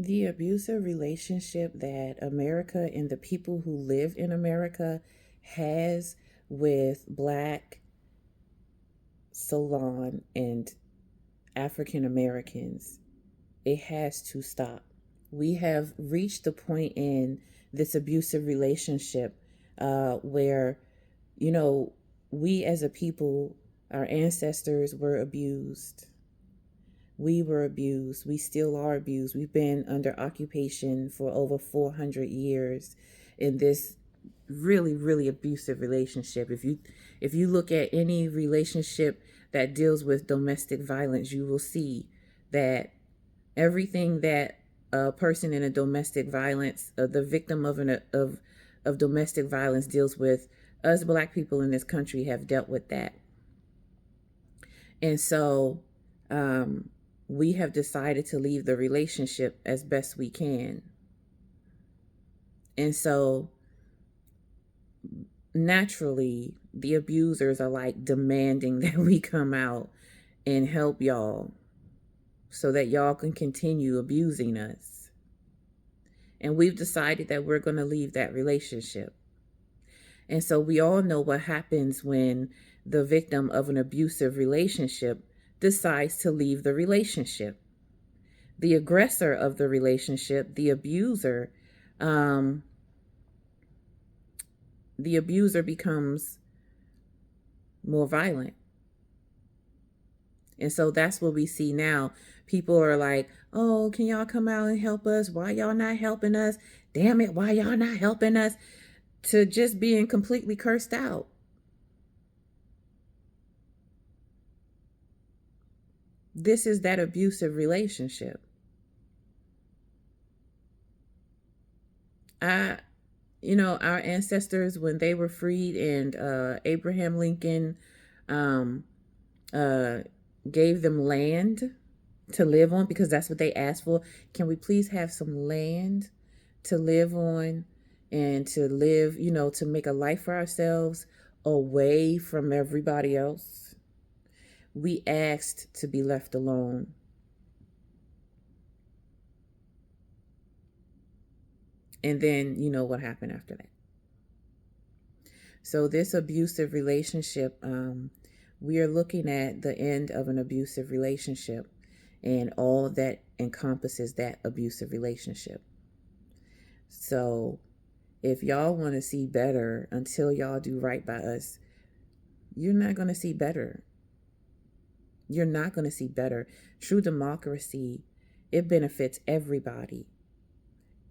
The abusive relationship that America and the people who live in America has with Black, Salon, and African Americans, it has to stop. We have reached the point in this abusive relationship where, you know, we as a people, our ancestors were abused. We were abused. We still are abused. We've been under occupation for over 400 years in this really, really abusive relationship. If you look at any relationship that deals with domestic violence, you will see that everything that a person in a domestic violence, the victim of domestic violence deals with, us Black people in this country have dealt with that. And so we have decided to leave the relationship as best we can. And so naturally, the abusers are like demanding that we come out and help y'all so that y'all can continue abusing us. And we've decided that we're going to leave that relationship. And so we all know what happens when the victim of an abusive relationship decides to leave the relationship. The aggressor of the relationship, the abuser becomes more violent. And so that's what we see now. People are like, oh, can y'all come out and help us? Why y'all not helping us? Damn it, why y'all not helping us? To just being completely cursed out. This is that abusive relationship. Our ancestors, when they were freed and Abraham Lincoln um, uh, gave them land to live on, because that's what they asked for. Can we please have some land to live on and to live, to make a life for ourselves away from everybody else? We asked to be left alone. And then, you know what happened after that. So, this abusive relationship, we are looking at the end of an abusive relationship and all that encompasses that abusive relationship. So, if y'all want to see better, until y'all do right by us, you're not going to see better. You're not going to see better. True democracy, it benefits everybody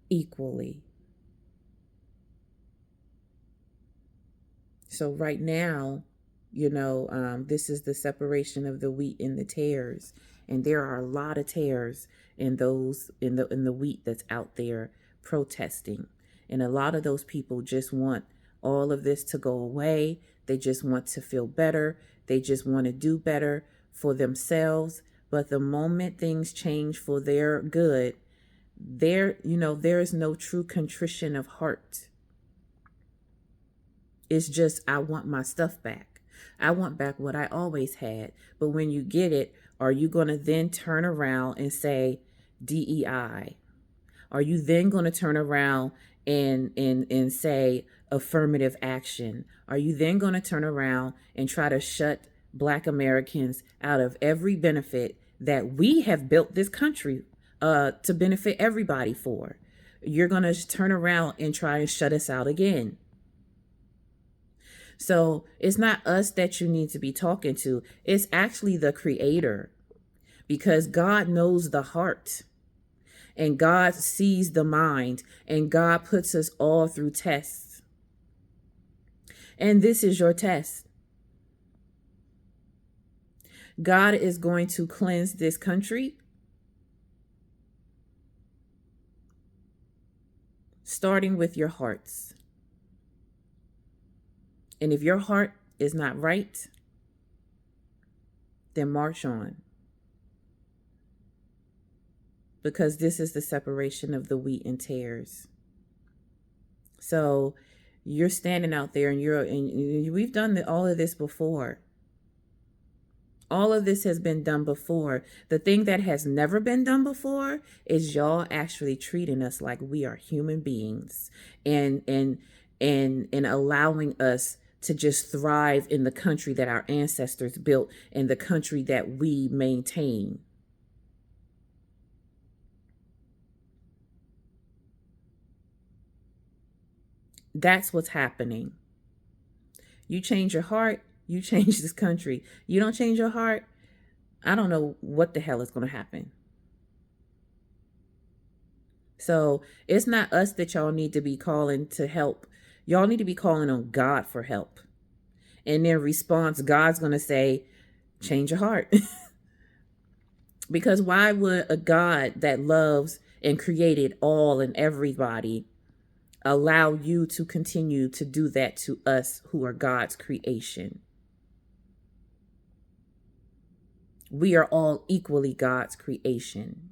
equally. So right now, this is the separation of the wheat and the tares, and there are a lot of tares in the wheat that's out there protesting, and a lot of those people just want all of this to go away. They just want to feel better. They just want to do better for themselves. But the moment things change for their good, there is no true contrition of heart. It's just, I want my stuff back. I want back what I always had. But when you get it, are you going to then turn around and say DEI? Are you then going to turn around and say affirmative action? Are you then going to turn around and try to shut Black Americans out of every benefit that we have built this country to benefit everybody for? You're going to turn around and try and shut us out again. So it's not us that you need to be talking to. It's actually the Creator, because God knows the heart and God sees the mind, and God puts us all through tests. And this is your test. God is going to cleanse this country, starting with your hearts. And if your heart is not right, then march on. Because this is the separation of the wheat and tares. So you're standing out there and we've done all of this before. All of this has been done before. The thing that has never been done before is y'all actually treating us like we are human beings and allowing us to just thrive in the country that our ancestors built and the country that we maintain. That's what's happening. You change your heart, you change this country. You don't change your heart, I don't know what the hell is going to happen. So it's not us that y'all need to be calling to help. Y'all need to be calling on God for help. And in response, God's going to say, change your heart. Because why would a God that loves and created all and everybody allow you to continue to do that to us who are God's creation? We are all equally God's creation.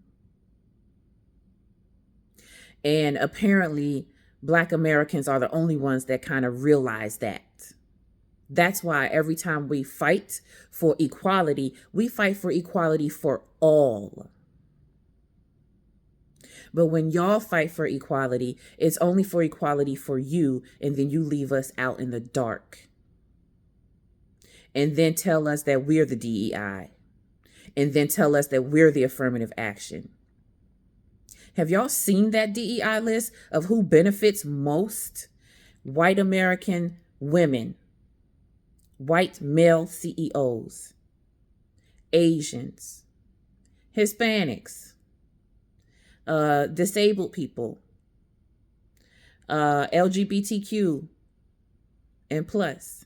And apparently, Black Americans are the only ones that kind of realize that. That's why every time we fight for equality, we fight for equality for all. But when y'all fight for equality, it's only for equality for you, and then you leave us out in the dark. And then tell us that we're the DEI. And then tell us that we're the affirmative action. Have y'all seen that DEI list of who benefits most? White American women, white male CEOs, Asians, Hispanics, disabled people, LGBTQ and plus.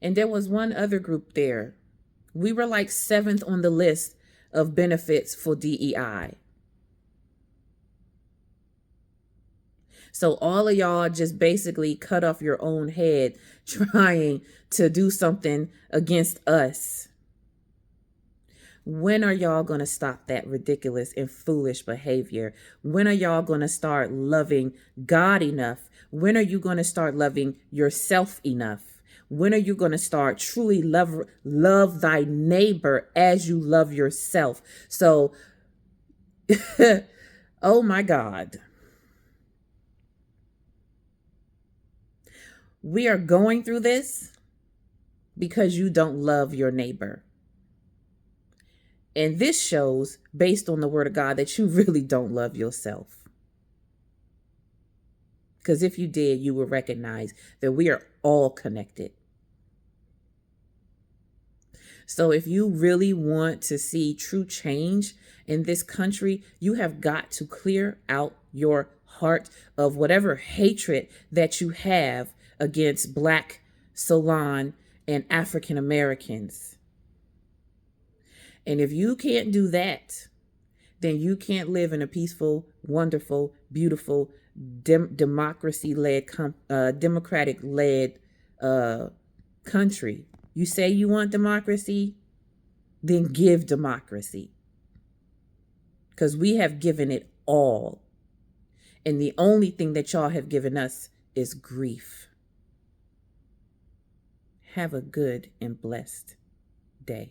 And there was one other group there. We were like 7th on the list of benefits for DEI. So all of y'all just basically cut off your own head trying to do something against us. When are y'all going to stop that ridiculous and foolish behavior? When are y'all going to start loving God enough? When are you going to start loving yourself enough? When are you going to start truly love thy neighbor as you love yourself? So, oh my God. We are going through this because you don't love your neighbor. And this shows, based on the word of God, that you really don't love yourself. Because if you did, you would recognize that we are all connected. So if you really want to see true change in this country, you have got to clear out your heart of whatever hatred that you have against Black, Salon, and African Americans. And if you can't do that, then you can't live in a peaceful, wonderful, beautiful, democratic-led country. You say you want democracy, then give democracy. Because we have given it all. And the only thing that y'all have given us is grief. Have a good and blessed day.